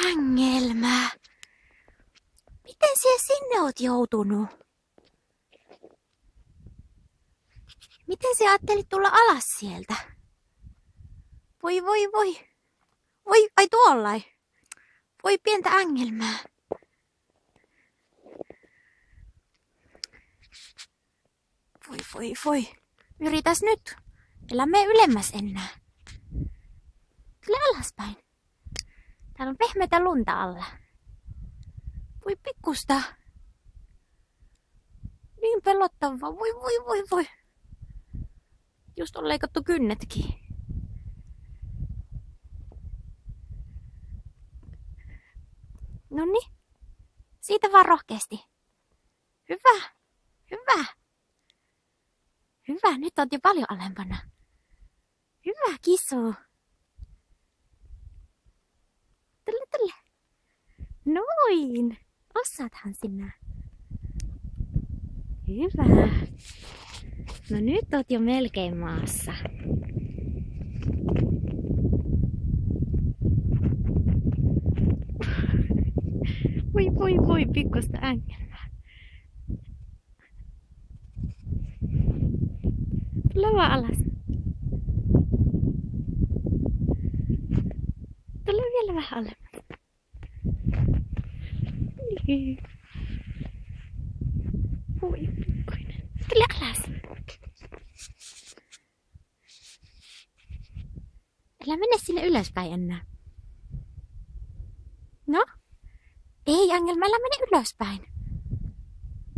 Ängelmä. Miten siellä sinne oot joutunut? Miten sä ajattelit tulla alas sieltä? Voi. Voi, ai tuollai. Voi pientä ängelmää. Voi. Yritäs nyt. Älä mene ylemmäs enää. Tule alaspäin. Täällä on pehmeätä lunta alla. Voi pikkusta. Niin pelottavaa. Voi. Just on leikattu kynnetkin. Noniin. Siitä vaan rohkeasti. Hyvä. Nyt oot jo paljon alempana. Hyvä, kisu. Tule. Noin. Osaathan sinä. Hyvä. No nyt oot jo melkein maassa. Voi, pikkusta ängelmää. Tule vaan alas. Tule vielä vähän alemmas. Niin. Voi pikkuinen. Tule alas. Älä mene sinne ylöspäin enää. No? Ei, Ängelmä, älä mene ylöspäin.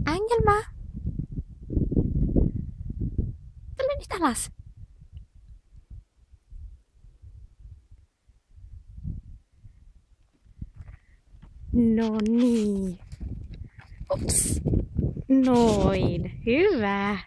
Ängelmä. Tule nyt alas. No niin. Ups. Noin. Hyvä.